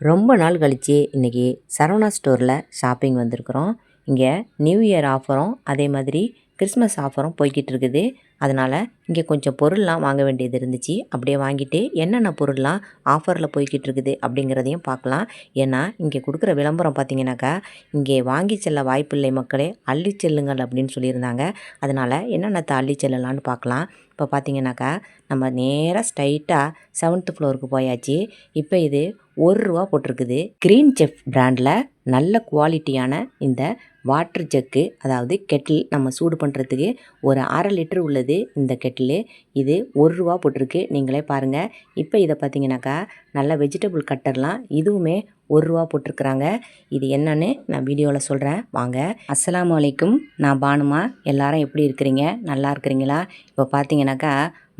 ரொம்ப நாள் கழிச்சு இன்றைக்கி சரவணா ஸ்டோரில் ஷாப்பிங் வந்திருக்கிறோம். இங்கே நியூ இயர் ஆஃபரும் அதே மாதிரி கிறிஸ்மஸ் ஆஃபரும் போய்கிட்டு இருக்குது. அதனால் இங்கே கொஞ்சம் பொருள்லாம் வாங்க வேண்டியது இருந்துச்சு. அப்படியே வாங்கிட்டு என்னென்ன பொருள்லாம் ஆஃபரில் போய்கிட்டு இருக்குது அப்படிங்கிறதையும் பார்க்கலாம். ஏன்னா இங்கே கொடுக்குற விளம்பரம் பார்த்திங்கனாக்கா, இங்கே வாங்கி செல்ல வாய்ப்பில்லை மக்களே, அள்ளி செல்லுங்கள் அப்படின்னு சொல்லியிருந்தாங்க. அதனால் என்னென்னத்தை அள்ளி செல்லலான்னு பார்க்கலாம். இப்போ பார்த்திங்கனாக்கா நம்ம நேராக ஸ்ட்ரைட்டாக 7th ஃப்ளோருக்கு போயாச்சு. இப்போ இது ₹1 போட்டிருக்குது. க்ரீன் செஃப் பிராண்டில் நல்ல குவாலிட்டியான இந்த வாட்டர் ஜக்கு, அதாவது கெட்டில், நம்ம சூடு பண்ணுறதுக்கு ஒரு 1/2 லிட்டர் உள்ளது இந்த கெட்டிலு. இது ₹1 போட்டிருக்கு, நீங்களே பாருங்கள். இப்போ இதை பார்த்தீங்கன்னாக்கா நல்ல வெஜிடபிள் கட்டர்லாம் இதுவுமே ₹1 போட்டிருக்குறாங்க. இது என்னன்னு நான் வீடியோவில் சொல்கிறேன் வாங்க. அஸ்ஸலாமு அலைக்கும், நான் பானுமா. எல்லாரும் எப்படி இருக்கிறீங்க? நல்லா இருக்கிறீங்களா? இப்போ பார்த்தீங்கன்னாக்கா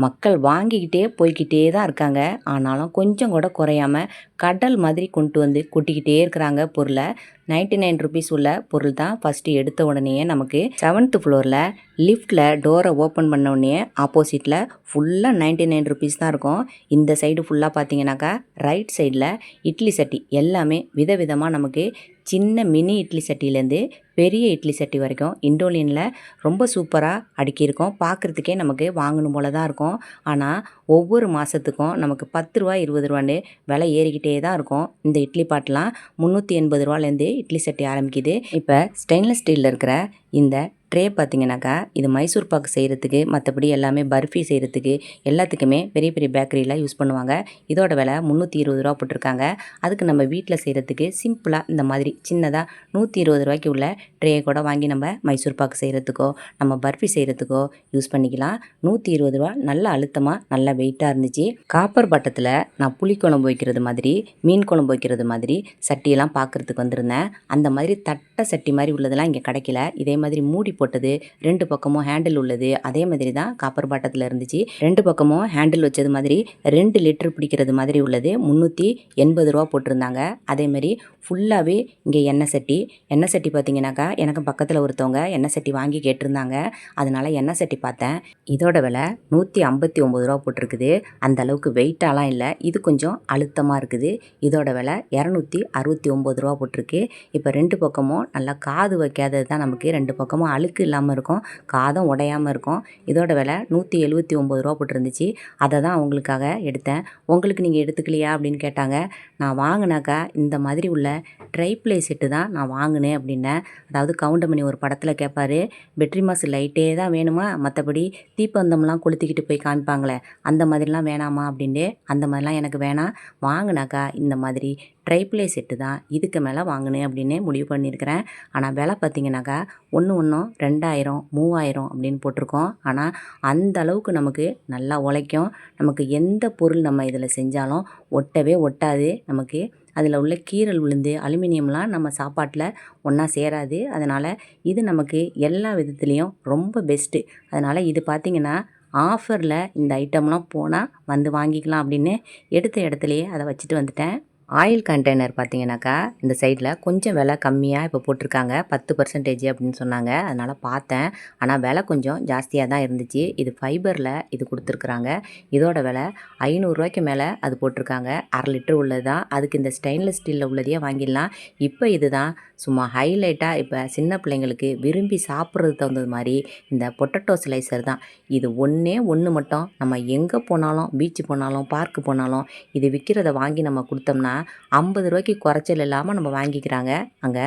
மக்கள் வாங்கிக்கிட்டே போய்கிட்டே தான் இருக்காங்க. ஆனாலும் கொஞ்சம் கூட குறையாமல் கடல் மாதிரி கொண்டு வந்து கொட்டிக்கிட்டே இருக்கிறாங்க பொருளை. 99 ருபீஸ் உள்ள பொருள் தான் ஃபஸ்ட்டு எடுத்த உடனேயே நமக்கு 7th ஃப்ளோரில் லிஃப்ட்டில் டோரை ஓப்பன் பண்ண உடனே ஆப்போசிட்டில் ஃபுல்லாக 99 ருபீஸ் தான் இருக்கும். இந்த சைடு ஃபுல்லாக பார்த்தீங்கன்னாக்கா ரைட் சைடில் இட்லி சட்டி எல்லாமே விதவிதமாக நமக்கு சின்ன மினி இட்லி சட்டிலேருந்து பெரிய இட்லி சட்டி வரைக்கும் இண்டோலியனில் ரொம்ப சூப்பராக அடுக்கியிருக்கோம். பார்க்குறதுக்கே நமக்கு வாங்கணும் போல தான் இருக்கும். ஆனால் ஒவ்வொரு மாதத்துக்கும் நமக்கு ₹10 ₹20 விலை ஏறிக்கிட்டே தான் இருக்கும். இந்த இட்லி பாட்டெலாம் ₹380லேருந்து இட்லி சட்டி ஆரம்பிக்குது. இப்போ ஸ்டெயின்லெஸ் ஸ்டீலில் இருக்கிற இந்த ட்ரே பார்த்திங்கனாக்கா இது மைசூர் பாக்கு செய்கிறதுக்கு, மற்றபடி எல்லாமே பர்ஃபி செய்கிறதுக்கு எல்லாத்துக்குமே பெரிய பெரிய பேக்கரியில் யூஸ் பண்ணுவாங்க. இதோட விலை ₹320 போட்டிருக்காங்க. அதுக்கு நம்ம வீட்டில் செய்கிறதுக்கு சிம்பிளாக இந்த மாதிரி சின்னதாக ₹120 உள்ள ட்ரே கூட வாங்கி நம்ம மைசூர் பாக்கு செய்கிறதுக்கோ நம்ம பர்ஃபி செய்கிறதுக்கோ யூஸ் பண்ணிக்கலாம். ₹120 நல்ல அழுத்தமாக நல்ல வெயிட்டாக இருந்துச்சு. காப்பர் பட்டத்தில் நான் புளிக்குழம்பு வைக்கிறது மாதிரி, மீன் குழம்பு வைக்கிறது மாதிரி சட்டியெல்லாம் பார்க்குறதுக்கு வந்திருந்தேன். அந்த மாதிரி தட்டை சட்டி மாதிரி உள்ளதெல்லாம் இங்கே கிடைக்கல. இதே மாதிரி மூடி போட்டது, 2 பக்கமும் ஹேண்டில் உள்ளது, அதே மாதிரி தான் காப்பர் பாட்டத்தில் இருந்துச்சு. 2 பக்கமும் ஹேண்டில் வச்சது மாதிரி 2 லிட்டர் பிடிக்கிறது மாதிரி உள்ளது. ₹380 போட்டிருந்தாங்க. அதே மாதிரி ஃபுல்லாகவே இங்கே எண்ணெய் சட்டி பார்த்தீங்கன்னாக்கா எனக்கு பக்கத்தில் ஒருத்தவங்க எண்ணெய் சட்டி வாங்கி கேட்டிருந்தாங்க. அதனால் எண்ணெய் சட்டி பார்த்தேன். இதோட விலை ₹159 போட்டிருக்குது. அந்த அளவுக்கு வெயிட்டாலாம் இல்லை, இது கொஞ்சம் அழுத்தமாக இருக்குது. இதோட விலை ₹269 போட்டிருக்கு. இப்போ 2 பக்கமும் நல்லா காது வைக்காதது தான் நமக்கு 2 பக்கமும் அழுக்கு இல்லாமல் இருக்கும், காதும் உடையாமல் இருக்கும். இதோட விலை ₹179 போட்டிருந்துச்சு. அதை தான் அவங்களுக்காக எடுத்தேன். உங்களுக்கு நீங்கள் எடுத்துக்கலையா அப்படின்னு கேட்டாங்க. நான் வாங்கினாக்கா இந்த மாதிரி உள்ள ட்ரை ப்ளே செட்டு தான் நான் வாங்கினேன் அப்படின்னேன். அதாவது கவுண்டமணி ஒரு படத்தில் கேட்பாரு, பெட்ரி மாஸ் லைட்டே தான் வேணுமா, மற்றபடி தீப்பந்தம்லாம் கொளுத்திக்கிட்டு போய் காமிப்பாங்களே அந்த மாதிரிலாம் வேணாமா அப்படின்ட்டு. அந்த மாதிரிலாம் எனக்கு வேணாம், வாங்கினாக்கா இந்த மாதிரி ட்ரை ப்ளே செட்டு தான் இதுக்கு மேலே வாங்கினேன் அப்படின்னு முடிவு பண்ணியிருக்கிறேன். ஆனால் விலை பார்த்திங்கனாக்கா ஒன்று 2000 3000 அப்படின்னு போட்டிருக்கோம். ஆனால் அந்த அளவுக்கு நமக்கு நல்லா உழைக்கும். நமக்கு எந்த பொருள் நம்ம இதில் செஞ்சாலும் ஒட்டவே ஒட்டாது. நமக்கு அதில் உள்ள கீறல் விழுந்து அலுமினியம்லாம் நம்ம சாப்பாட்டில் ஒன்றா சேராது. அதனால் இது நமக்கு எல்லா விதத்துலேயும் ரொம்ப பெஸ்ட்டு. அதனால் இது பார்த்திங்கன்னா ஆஃபரில் இந்த ஐட்டம்லாம் போனால் வந்து வாங்கிக்கலாம் அப்படின்னு எடுத்த இடத்துலையே அதை வச்சுட்டு வந்துட்டேன். ஆயில் கண்டெய்னர் பார்த்தீங்கன்னாக்கா இந்த சைடில் கொஞ்சம் விலை கம்மியாக இப்போ போட்டிருக்காங்க, 10% அப்படின்னு சொன்னாங்க. அதனால் பார்த்தேன். ஆனால் விலை கொஞ்சம் ஜாஸ்தியாக தான் இருந்துச்சு. இது ஃபைபரில் இது கொடுத்துருக்குறாங்க. இதோட விலை ₹500 மேலே அது போட்டிருக்காங்க. 1/2 லிட்டர் உள்ளது தான். அதுக்கு இந்த ஸ்டெயின்லெஸ் ஸ்டீலில் உள்ளதையே வாங்கிடலாம். இப்போ இது தான் சும்மா ஹைலைட்டாக இப்போ சின்ன பிள்ளைங்களுக்கு விரும்பி சாப்பிட்றது தகுந்தது மாதிரி இந்த பொட்டேட்டோ ஸ்லைசர் தான். இது ஒன்றே ஒன்று மட்டும் நம்ம எங்கே போனாலும், பீச்சு போனாலும், பார்க்கு போனாலும் இது விற்கிறத வாங்கி நம்ம கொடுத்தோம்னா ₹50 குறைச்சல் இல்லாமல் நம்ம வாங்கிக்கிறாங்க அங்கே.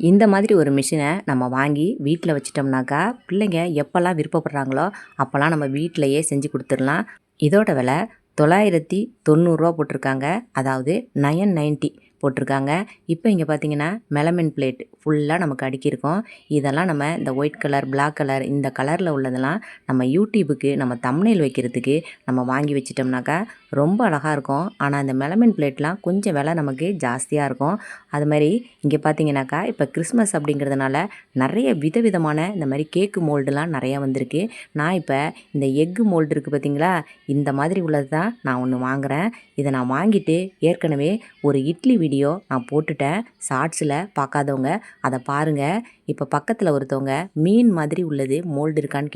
இந்த மாதிரி ஒரு மிஷினை நம்ம வாங்கி வீட்டில் வச்சிட்டோம்னாக்கா பிள்ளைங்க எப்போல்லாம் விருப்பப்படுறாங்களோ அப்போல்லாம் நம்ம வீட்டிலையே செஞ்சு கொடுத்துடலாம். இதோட விலை ₹990 போட்டிருக்காங்க. அதாவது 990 போட்டிருக்காங்க. இப்போ இங்கே பார்த்தீங்கன்னா மெலமின் பிளேட் ஃபுல்லாக நமக்கு அடுக்கியிருக்கோம். இதெல்லாம் நம்ம இந்த ஒயிட் கலர், பிளாக் கலர், இந்த கலரில் உள்ளதெல்லாம் நம்ம யூடியூபுக்கு நம்ம தம்ப்நெயில் வைக்கிறதுக்கு நம்ம வாங்கி வச்சிட்டோம்னாக்கா ரொம்ப அழகாக இருக்கும். ஆனால் இந்த மெலமின் பிளேட்லாம் கொஞ்சம் விலை நமக்கு ஜாஸ்தியாக இருக்கும். அது மாதிரி இங்கே பார்த்தீங்கன்னாக்கா இப்போ கிறிஸ்மஸ் அப்படிங்கிறதுனால நிறைய விதவிதமான இந்த மாதிரி கேக்கு மோல்டுலாம் நிறையா வந்திருக்கு. நான் இப்போ இந்த எக்கு மோல்டு இருக்குது பார்த்தீங்களா, இந்த மாதிரி உள்ளது தான் நான் ஒன்று வாங்குகிறேன். இதை நான் வாங்கிட்டு ஏற்கனவே ஒரு இட்லி வீடியோ வீடியோ நான் போட்டுட்டேன் ஷார்ட்ஸில், பார்க்காதவங்க அதை பாருங்கள். இப்போ பக்கத்தில் ஒருத்தவங்க மீன் மாதிரி உள்ளது மோல்டு இருக்கான்னு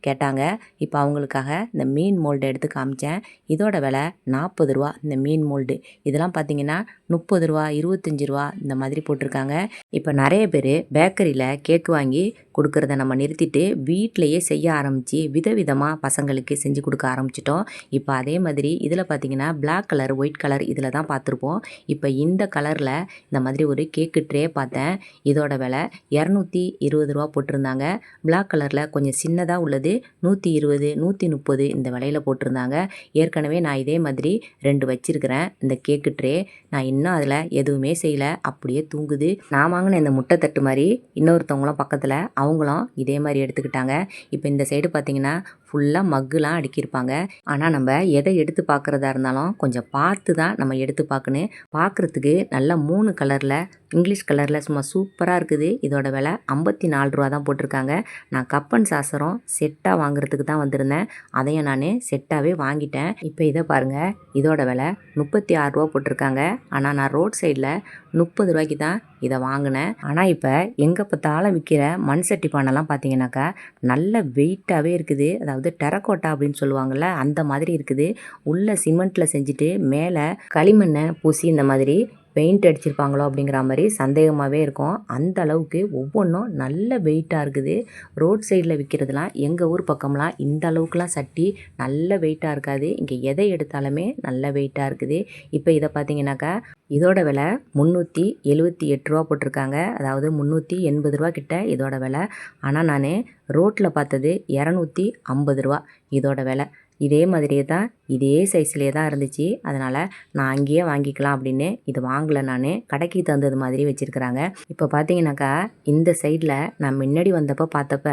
கேட்டாங்க. இப்போ அவங்களுக்காக இந்த மீன் மோல்டு எடுத்து காமிச்சேன். இதோட விலை 40 ரூபா. இந்த மீன் மோல்டு இதெல்லாம் பார்த்தீங்கன்னா 30 ரூபா, 25 ரூபா இந்த மாதிரி போட்டிருக்காங்க. இப்போ நிறைய பேர் பேக்கரியில் கேக் வாங்கி கொடுக்கறத நம்ம நிறுத்திட்டு வீட்டிலையே செய்ய ஆரம்பித்து விதவிதமாக பசங்களுக்கு செஞ்சு கொடுக்க ஆரம்பிச்சிட்டோம். இப்போ அதே மாதிரி இதில் பார்த்தீங்கன்னா பிளாக் கலர், ஒயிட் கலர் இதில் தான் பார்த்துருப்போம். இப்போ இந்த கலரில் இந்த மாதிரி ஒரு கேக்கு ட்ரே பார்த்தேன். இதோட விலை 220 ரூபா போட்டிருந்தாங்க. பிளாக் கலரில் கொஞ்சம் சின்னதாக உள்ளது 120, 130 இந்த விலையில் போட்டிருந்தாங்க. ஏற்கனவே நான் இதே மாதிரி 2 வச்சிருக்கிறேன். இந்த கேக்கு ட்ரே நான் இன்னும் அதில் எதுவுமே செய்யலை, அப்படியே தூங்குது. நான் வாங்கின இந்த முட்டை தட்டு மாதிரி இன்னொருத்தவங்களும் பக்கத்தில் அவங்களும் இதே மாதிரி எடுத்துக்கிட்டாங்க. இப்போ இந்த சைடு பார்த்தீங்கன்னா ஃபுல்லாக மக்குலாம் அடுக்கியிருப்பாங்க. ஆனால் நம்ம எதை எடுத்து பார்க்குறதா இருந்தாலும் கொஞ்சம் பார்த்து தான் நம்ம எடுத்து பார்க்கணும். பார்க்குறதுக்கு நல்லா 3 கலரில் இங்கிலீஷ் கலரில் சும்மா சூப்பராக இருக்குது. இதோட விலை 54 ரூபா தான் போட்டிருக்காங்க. நான் கப்பன் சாசரம் செட்டாக வாங்குறதுக்கு தான் வந்திருந்தேன். அதையும் நான் செட்டாகவே வாங்கிட்டேன். இப்போ இதை பாருங்கள், இதோட விலை 36 ரூபா போட்டிருக்காங்க. ஆனால் நான் ரோட் சைடில் 30 ரூபாய்க்கு தான் இதை வாங்கினேன். ஆனால் இப்போ எங்கே பார்த்தாலும் விற்கிற மண் சட்டி பானைலாம் பார்த்தீங்கன்னாக்கா நல்ல வெயிட்டாகவே இருக்குது. அதாவது டெரக்கோட்டா அப்படின்னு சொல்லுவாங்கள்ல, அந்த மாதிரி இருக்குது. உள்ள சிமெண்ட்டில் செஞ்சுட்டு மேலே களிமண்ணை பூசி இந்த மாதிரி பெயிண்ட் அடிச்சிருப்பாங்களோ அப்படிங்கிற மாதிரி சந்தேகமாகவே இருக்கும். அந்த அளவுக்கு ஒவ்வொன்றும் நல்ல வெயிட்டாக இருக்குது. ரோட் சைடில் விற்கிறதுலாம் எங்கள் ஊர் பக்கம்லாம் இந்த அளவுக்குலாம் சட்டி நல்ல வெயிட்டாக இருக்காது. இங்கே எதை எடுத்தாலுமே நல்ல வெயிட்டாக இருக்குது. இப்போ இதை பார்த்தீங்கன்னாக்கா இதோட விலை 378 ரூபா போட்டிருக்காங்க. அதாவது 380 ரூபா கிட்ட இதோட விலை. ஆனால் நான் ரோட்டில் பார்த்தது 250 ரூபா இதோட விலை. இதே மாதிரியே தான், இதே சைஸ்லேயே தான் இருந்துச்சு. அதனால் நான் அங்கேயே வாங்கிக்கலாம் அப்படின்னு இது வாங்கலை. நான் கடைக்கு தந்தது மாதிரி வச்சுருக்குறாங்க. இப்போ பார்த்தீங்கன்னாக்கா இந்த சைடில் நான் முன்னாடி வந்தப்போ பார்த்தப்ப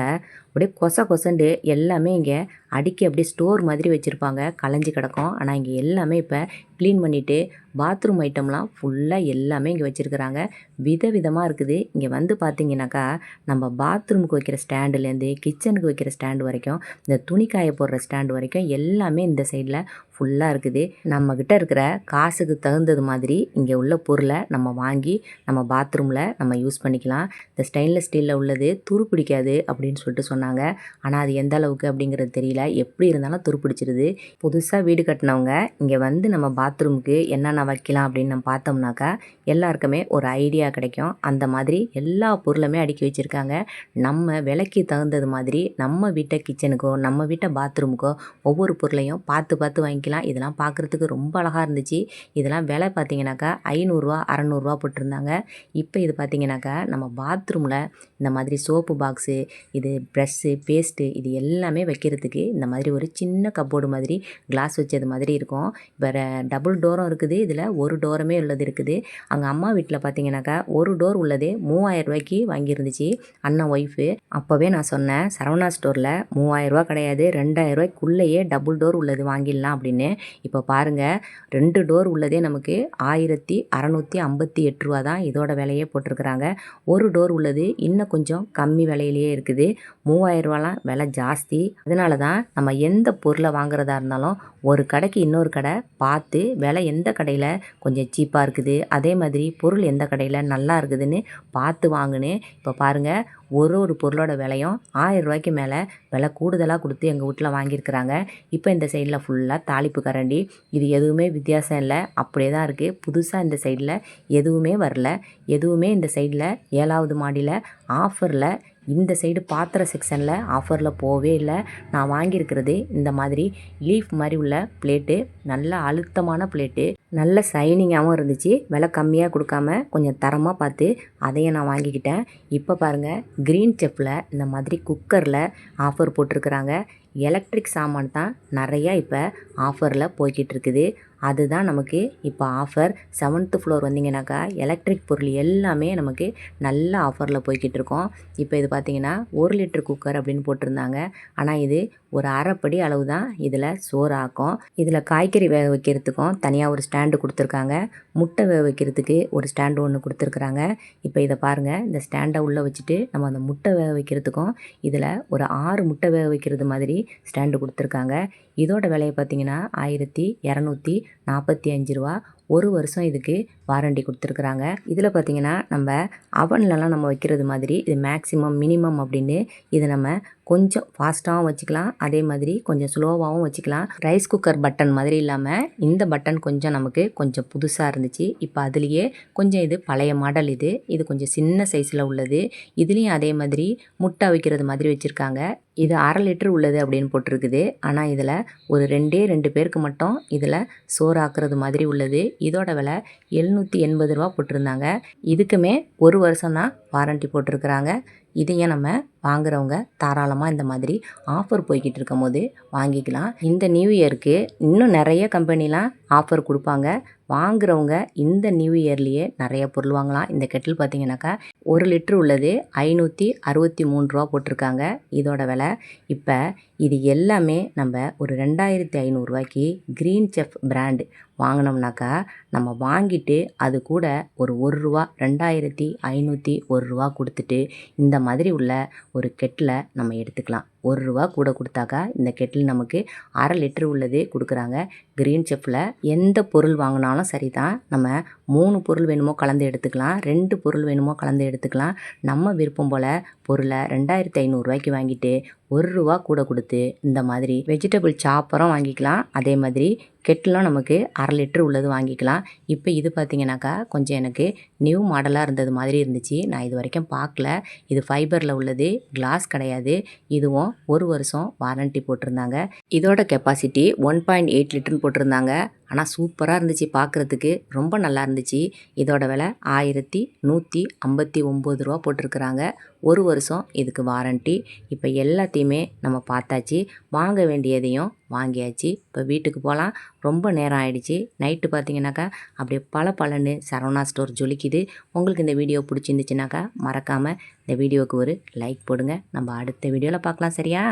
அப்படியே கொசண்டு எல்லாமே இங்கே அடுக்கி அப்படியே ஸ்டோர் மாதிரி வச்சுருப்பாங்க, கலைஞ்சி கிடக்கும். ஆனால் இங்கே எல்லாமே இப்போ க்ளீன் பண்ணிவிட்டு பாத்ரூம் ஐட்டம்லாம் ஃபுல்லாக எல்லாமே இங்கே வச்சுருக்குறாங்க. விதவிதமாக இருக்குது. இங்கே வந்து பார்த்தீங்கன்னாக்கா நம்ம பாத்ரூமுக்கு வைக்கிற ஸ்டாண்டுலேருந்து கிச்சனுக்கு வைக்கிற ஸ்டாண்டு வரைக்கும், இந்த துணி காய போடுற ஸ்டாண்டு வரைக்கும் எல்லாமே இந்த சைடில் ஃபுல்லாக இருக்குது. நம்மக்கிட்ட இருக்கிற காசுக்கு தகுந்தது மாதிரி இங்கே உள்ள பொருளை நம்ம வாங்கி நம்ம பாத்ரூமில் நம்ம யூஸ் பண்ணிக்கலாம். இந்த ஸ்டெயின்லெஸ் ஸ்டீலில் உள்ளது துரு பிடிக்காது அப்படின்னு சொல்லிட்டு சொன்னாங்க. ஆனால் அது எந்த அளவுக்கு அப்படிங்கிறது தெரியல. எப்படி இருந்தாலும் துரு பிடிச்சிருது. புதுசாக வீடு கட்டினவங்க இங்கே வந்து நம்ம பாத்ரூமுக்கு என்னென்ன வைக்கலாம் அப்படின்னு நம்ம பார்த்தோம்னாக்கா எல்லாருக்குமே ஒரு ஐடியா கிடைக்கும். அந்த மாதிரி எல்லா பொருளுமே அடுக்கி வச்சுருக்காங்க. நம்ம விலைக்கு தகுந்தது மாதிரி நம்ம வீட்டை கிச்சனுக்கோ நம்ம வீட்டை பாத்ரூமுக்கோ ஒவ்வொரு பொருளையும் பார்த்து வாங்கிக்கலாம். இதெல்லாம் பார்க்குறதுக்கு ரொம்ப அழகாக இருந்துச்சு. இதெல்லாம் விலை பார்த்தீங்கன்னாக்கா 500 600 போட்டிருந்தாங்க. இப்போ இது பார்த்தீங்கன்னாக்கா நம்ம பாத்ரூமில் இந்த மாதிரி சோப்பு பாக்ஸு, இது ப்ரஷ்ஷு, பேஸ்ட்டு இது எல்லாமே வைக்கிறதுக்கு இந்த மாதிரி ஒரு சின்ன கப்போர்டு மாதிரி கிளாஸ் வச்சது மாதிரி இருக்கும். வேறு டபுள் டோரும் இருக்குது. இதில் ஒரு டோருமே உள்ளது இருக்குது. அங்கே அம்மா வீட்டில் பார்த்தீங்கன்னாக்கா ஒரு டோர் உள்ளதே 3000 ரூபாய்க்கு வாங்கியிருந்துச்சு அண்ணன் ஒய்ஃபு. அப்போவே நான் சொன்னேன் சரவணா ஸ்டோரில் 3000 ரூபா கிடையாது, 2000 ரூபாய்க்குள்ளேயே டபுள் டோர் உள்ளது வாங்கிடலாம் அப்படின்னு. இப்போ பாருங்கள், 2 டோர் உள்ளதே நமக்கு 1658 ரூபா தான் இதோட விலையே போட்டிருக்கிறாங்க. ஒரு டோர் உள்ளது இன்னும் கொஞ்சம் கம்மி விலையிலேயே இருக்குது. 3000 ரூபாலாம் விலை ஜாஸ்தி. அதனால தான் நம்ம எந்த பொருளை வாங்குறதா இருந்தாலும் ஒரு கடைக்கு இன்னொரு கடை பார்த்து விலை எந்த கடையில் கொஞ்சம் சீப்பாக இருக்குது, அதே மாதிரி பொருள் எந்த கடையில் நல்லா இருக்குதுன்னு பார்த்து வாங்கினேன். இப்போ பாருங்கள், ஒரு பொருளோட விலையும் 1000 ரூபாய்க்கு மேலே விலை கூடுதலாக கொடுத்து எங்கள் வீட்டில் வாங்கியிருக்கிறாங்க. இப்போ இந்த சைடில் ஃபுல்லாக தாளிப்பு கரண்டி, இது எதுவுமே வித்தியாசம் இல்லை, அப்படியே தான் இருக்குது. புதுசாக இந்த சைடில் எதுவுமே வரல. எதுவுமே இந்த சைடில் 7வது மாடியில் ஆஃபரில் இந்த சைடு பாத்திர செக்ஷனில் ஆஃபரில் போகவே இல்லை. நான் வாங்கியிருக்கிறது இந்த மாதிரி லீஃப் மாதிரி உள்ள பிளேட்டு, நல்ல அழுத்தமான பிளேட்டு, நல்ல சைனிங்காகவும் இருந்துச்சு. விலை கம்மியாக கொடுக்காம கொஞ்சம் தரமாக பார்த்து அதையும் நான் வாங்கிக்கிட்டேன். இப்போ பாருங்கள், க்ரீன் செஃப்பில் இந்த மாதிரி குக்கரில் ஆஃபர் போட்டிருக்கிறாங்க. எலக்ட்ரிக் சாமான் தான் நிறையா இப்போ ஆஃபரில் போய்கிட்டு இருக்குது. அதுதான் நமக்கு இப்போ ஆஃபர். 7th ஃப்ளோர் வந்தீங்கன்னாக்கா எலக்ட்ரிக் பொருள் எல்லாமே நமக்கு நல்ல ஆஃபரில் போய்கிட்டு இருக்கோம். இப்போ இது பார்த்திங்கன்னா 1 லிட்டர் குக்கர் அப்படின்னு போட்டிருந்தாங்க. ஆனால் இது ஒரு அரைப்படி அளவு தான் இதில் சோறு ஆக்கும். இதில் காய்கறி வேக வைக்கிறதுக்கும் தனியாக ஒரு ஸ்டாண்டு கொடுத்துருக்காங்க. முட்டை வேக வைக்கிறதுக்கு ஒரு ஸ்டாண்டு ஒன்று கொடுத்துருக்குறாங்க. இப்போ இதை பாருங்கள், இந்த ஸ்டாண்டை உள்ளே வச்சுட்டு நம்ம அந்த முட்டை வேக வைக்கிறதுக்கும் இதில் ஒரு 6 முட்டை வேக வைக்கிறது மாதிரி ஸ்டாண்டு கொடுத்துருக்காங்க. இதோட விலையை பார்த்திங்கன்னா 1245 ரூபா. 1 வருஷம் இதுக்கு வாரண்டி கொடுத்துருக்குறாங்க. இதில் பார்த்திங்கன்னா நம்ம அவன்லலாம் நம்ம வைக்கிறது மாதிரி இது மேக்ஸிமம் மினிமம் அப்படின்னு இதை நம்ம கொஞ்சம் ஃபாஸ்ட்டாகவும் வச்சுக்கலாம், அதே மாதிரி கொஞ்சம் ஸ்லோவாகவும் வச்சுக்கலாம். ரைஸ் குக்கர் பட்டன் மாதிரி இல்லாமல் இந்த பட்டன் கொஞ்சம் நமக்கு கொஞ்சம் புதுசாக இருந்துச்சு. இப்போ அதுலேயே கொஞ்சம் இது பழைய மாடல், இது கொஞ்சம் சின்ன சைஸில் உள்ளது. இதுலேயும் அதே மாதிரி முட்டை வைக்கிறது மாதிரி வச்சுருக்காங்க. இது 1/2 லிட்டர் உள்ளது அப்படின்னு போட்டிருக்குது. ஆனால் இதில் ஒரு 2 பேருக்கு மட்டும் இதில் சோறு ஆக்குறது மாதிரி உள்ளது. இதோட விலை 780 ரூபா போட்டிருந்தாங்க. இதுக்குமே 1 வருஷம் தான் வாரண்டி போட்டிருக்கிறாங்க. இதையும் நம்ம வாங்குறவங்க தாராளமாக இந்த மாதிரி ஆஃபர் போய்கிட்டு இருக்கும் போது வாங்கிக்கலாம். இந்த நியூ இயருக்கு இன்னும் நிறைய கம்பெனிலாம் ஆஃபர் கொடுப்பாங்க. வாங்குறவங்க இந்த நியூ இயர்லேயே நிறைய பொருள் வாங்கலாம். இந்த கெட்டில் பார்த்தீங்கன்னாக்கா 1 லிட்டர் உள்ளது 563 ரூபா போட்டிருக்காங்க. இதோட விலை இப்போ இது எல்லாமே நம்ம ஒரு 2500 ரூபாய்க்கு க்ரீன் செஃப் பிராண்டு வாங்கினோம்னாக்கா நம்ம வாங்கிட்டு அது கூட ஒரு ரூபா 2501 ரூபா கொடுத்துட்டு இந்த மாதிரி உள்ள ஒரு கெட்டிலை நம்ம எடுத்துக்கலாம். ரூபா கூட கொடுத்தாக்கா இந்த கெட்டில் நமக்கு 1/2 லிட்டர் உள்ளது கொடுக்குறாங்க. க்ரீன் செஃப்பில் எந்த பொருள் வாங்கினாலும் சரி தான், நம்ம 3 பொருள் வேணுமோ கலந்து எடுத்துக்கலாம், 2 பொருள் வேணுமோ கலந்து எடுத்துக்கலாம். நம்ம விருப்பம் போல் பொருளை 2500 ரூபாய்க்கு வாங்கிட்டு ரூபா கூட கொடுத்து இந்த மாதிரி வெஜிடபிள் சாப்பரும் வாங்கிக்கலாம். அதே மாதிரி கெட்டிலும் நமக்கு 1/2 லிட்டர் உள்ளது வாங்கிக்கலாம். இப்போ இது பார்த்திங்கனாக்கா கொஞ்சம் எனக்கு நியூ மாடலாக இருந்தது மாதிரி இருந்துச்சு. நான் இது வரைக்கும் பார்க்கல. இது ஃபைபரில் உள்ளது, கிளாஸ் கிடையாது. இதுவும் 1 வருஷம் வாரண்டி போட்டிருந்தாங்க. இதோட கெப்பாசிட்டி 1.8 லிட்டர்னு போட்டிருந்தாங்க. ஆனால் சூப்பராக இருந்துச்சு, பார்க்குறதுக்கு ரொம்ப நல்லா இருந்துச்சு. இதோட விலை 1159 ரூபா போட்டிருக்கிறாங்க. 1 வருஷம் இதுக்கு வாரண்டி. இப்போ எல்லாத்தையுமே நம்ம பார்த்தாச்சு, வாங்க வேண்டியதையும் வாங்கியாச்சு. இப்போ வீட்டுக்கு போகலாம். ரொம்ப நேரம் ஆயிடுச்சு. நைட்டு பார்த்தீங்கன்னாக்கா அப்படியே பளபளன்னு சரவணா ஸ்டோர் ஜொலிக்குது. உங்களுக்கு இந்த வீடியோ பிடிச்சிருந்துச்சுனாக்கா மறக்காமல் இந்த வீடியோவுக்கு ஒரு லைக் போடுங்க. நம்ம அடுத்த வீடியோவில் பார்க்கலாம். சரியா?